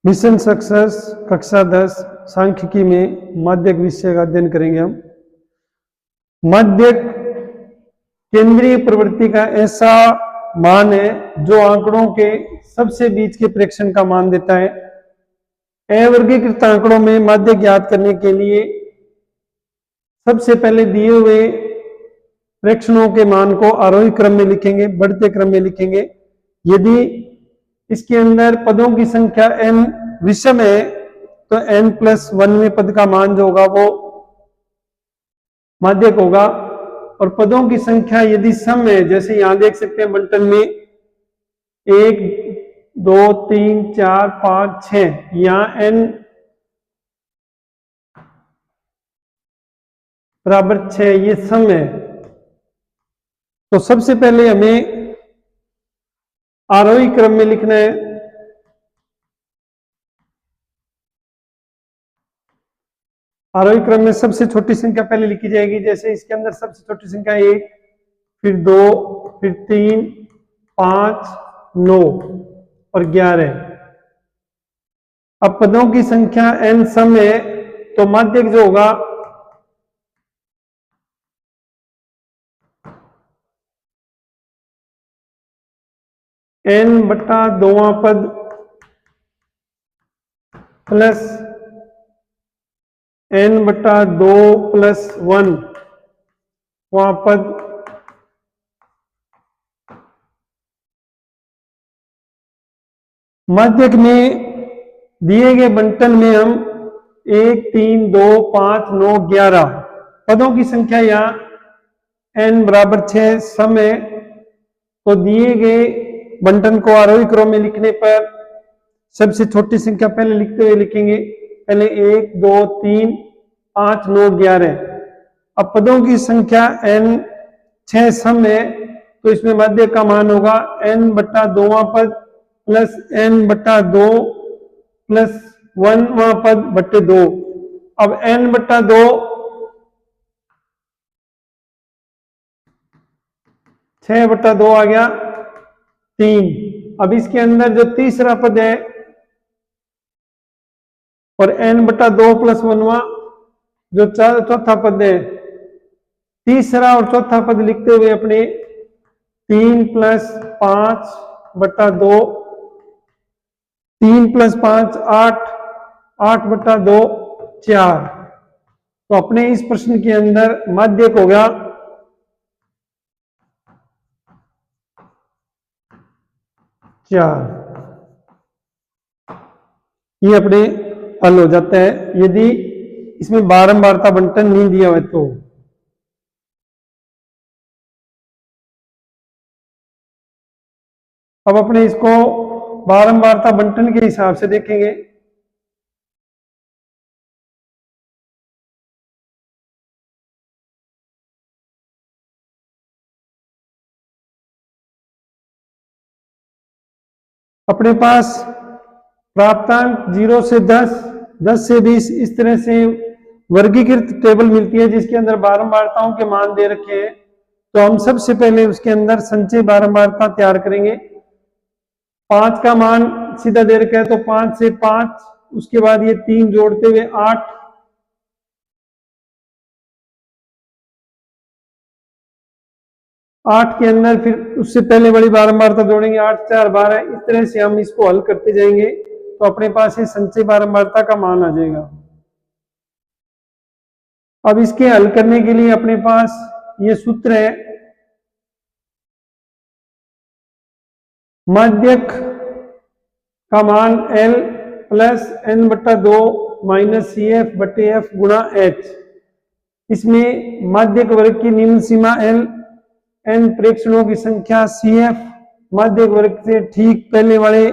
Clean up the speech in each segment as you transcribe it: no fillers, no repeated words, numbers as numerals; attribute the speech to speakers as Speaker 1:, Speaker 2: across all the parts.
Speaker 1: Mission success कक्षा 10 सांख्यिकी में माध्यक विषय का अध्ययन करेंगे हम। माध्यक केंद्रीय प्रवृत्ति का ऐसा मान है जो आंकड़ों के सबसे बीच के प्रेक्षण का मान देता है। अवर्गीकृत आंकड़ों में माध्यक ज्ञात करने के लिए सबसे पहले दिए हुए प्रेक्षणों के मान को आरोही क्रम में लिखेंगे, बढ़ते क्रम में लिखेंगे। यदि इसके अंदर पदों की संख्या n विषम है तो n+1वें पद का मान जो होगा वो माध्यक होगा, और पदों की संख्या यदि सम है, जैसे यहां देख सकते हैं बंटन में 1 2 3 4 5 6, यहां n बराबर 6 ये सम है। तो सबसे पहले हमें आरोही क्रम में लिखना है। आरोही क्रम में सबसे छोटी संख्या पहले लिखी जाएगी, जैसे इसके अंदर सबसे छोटी संख्या 1, फिर 2, फिर 3, 5, 9 और 11। अब पदों की संख्या n सम है तो माध्यक जो होगा n/2वां पद प्लस n/2 + 1वां पद माध्यक में दिए गए बंटन में हम 1 3 2 5 9 11 पदों की संख्या यहां n बराबर 6 सम है, तो दिए गए बंटन को आरोही क्रम में लिखने पर सबसे छोटी संख्या पहले लिखते हुए लिखेंगे। पहले 1 2 3 5 9 11। अब पदों की संख्या n 6 सम है तो इसमें माध्यक का मान होगा n/2वां पद प्लस n/2 प्लस 1वां पद बट्टे 2। अब n/2 6/2 आ गया 3। अब इसके अंदर जो तीसरा पद है और n/2 + 1वां जो चौथा पद है, तीसरा और चौथा पद लिखते हुए अपने 3 + 5/2 3 + 5 8 8/2 4। तो अपने इस प्रश्न के अंदर माध्यक हो गया 4। ये अपने हल हो जाता है यदि इसमें बारंबारता बंटन नहीं दिया हुआ तो। अब अपने इसको बारंबारता बंटन के हिसाब से देखेंगे। अपने पास प्राप्तांक 0 से 10, 10 से 20 इस तरह से वर्गीकृत टेबल मिलती है जिसके अंदर बारंबारताओं के मान दे रखे हैं। तो हम सबसे पहले उसके अंदर संचय बारंबारता तैयार करेंगे। 5 का मान सीधा दे रखा है तो 5 से 5, उसके बाद ये 3 जोड़ते हुए 8, 8 के अंदर फिर उससे पहले बड़ी बारंबारता जोड़ेंगे 8 4 12। इस तरह से हम इसको हल करते जाएंगे तो अपने पास ये संचय बारंबारता का मान आ जाएगा। अब इसके हल करने के लिए अपने पास ये सूत्र है, माध्यक का मान L + n/2 - CF/F गुणा H। इसमें माध्यक वर्ग की निम्न सीमा L, n प्रेक्षणों की संख्या CF, माध्यक वर्ग से ठीक पहले वाले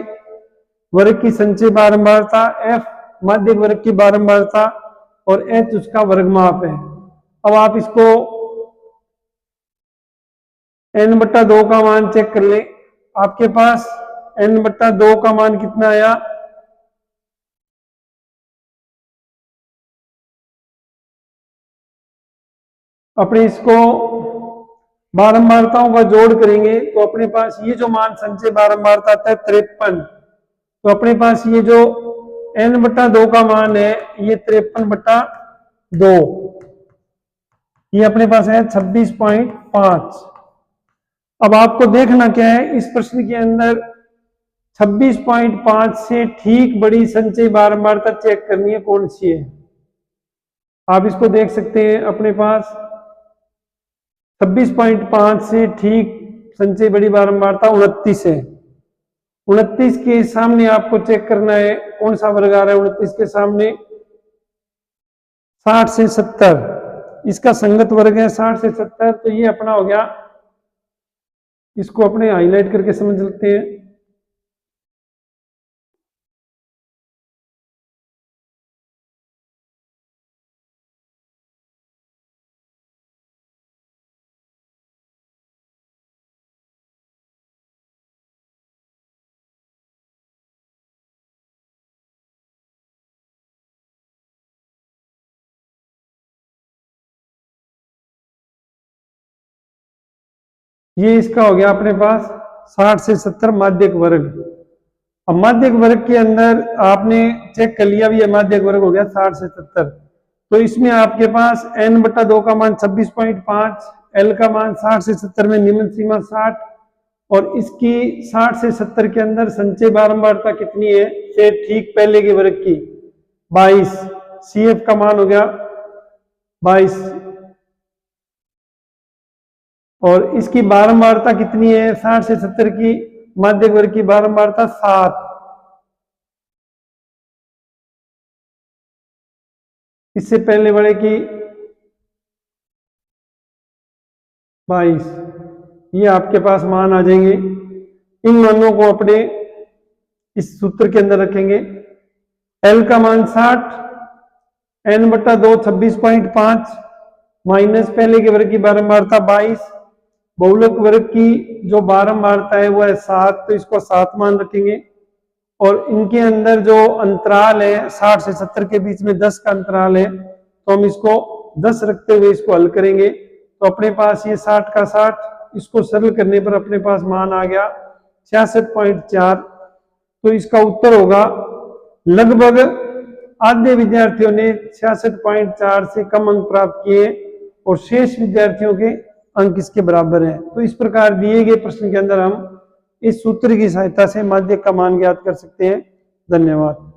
Speaker 1: वर्ग की संचय बारंबारता F, माध्यक वर्ग की बारंबारता, और H उसका वर्गमाप है। अब आप इसको n/2 का मान चेक कर लें। आपके पास n/2 का मान कितना आया? अपने इसको बारंबारताओं का जोड़ करेंगे तो अपने पास ये जो मान संचय बारंबारता आता है 53। तो अपने पास ये जो n/2 का मान है ये 53/2, ये अपने पास है 26.5। अब आपको देखना क्या है, इस प्रश्न के अंदर 26.5 से ठीक बड़ी संचयी बारंबारता चेक करनी है, कौन सी है। आप इसको देख सकते हैं, अपने पास 26.5 से ठीक संचयी बड़ी बारंबारता 29 है। 29 के सामने आपको चेक करना है कौन सा वर्ग आ रहा है। 29 के सामने 60 से 70, इसका संगत वर्ग है 60 से 70, तो ये अपना हो गया। इसको अपने हाईलाइट करके समझ लेते हैं। ये इसका हो गया अपने पास 60 से 70 माध्यक वर्ग। अब माध्यक वर्ग के अंदर आपने चेक कर लिया, भी माध्यक वर्ग हो गया 60 से 70। तो इसमें आपके पास n/2 का मान 26.5, l का मान 60 से 70 में निम्न सीमा 60, और इसकी 60 से 70 के अंदर संचय बारंबारता कितनी है, से ठीक पहले के वर्ग की 22, CF का मान हो गया 22, और इसकी बारंबारता कितनी है 60 से 70 की, माध्यक वर्ग की बारंबारता 7। इससे पहले बड़े की 22, ये आपके पास मान आ जाएंगे। इन मानों को अपने इस सूत्र के अंदर रखेंगे। L का मान 60, n/2 26.5 माइनस पहले के वर्ग की बारंबारता 22, बहुलक वर्ग की जो बारंबारता है वो है 7, तो इसको 7 मान रखेंगे। और इनके अंदर जो अंतराल है 60 से 70 के बीच में 10 का अंतराल है, तो हम इसको 10 रखते हुए इसको हल करेंगे। तो अपने पास ये 60 का 60, इसको सरल करने पर अपने पास मान आ गया 66.4। तो इसका उत्तर होगा, लगभग आधे विद्यार्थियों ने 66.4 से कम अंक प्राप्त किए और शेष विद्यार्थियों के अंक इसके बराबर है। तो इस प्रकार दिए गए प्रश्न के अंदर हम इस सूत्र की सहायता से माध्यक का मान ज्ञात कर सकते हैं। धन्यवाद।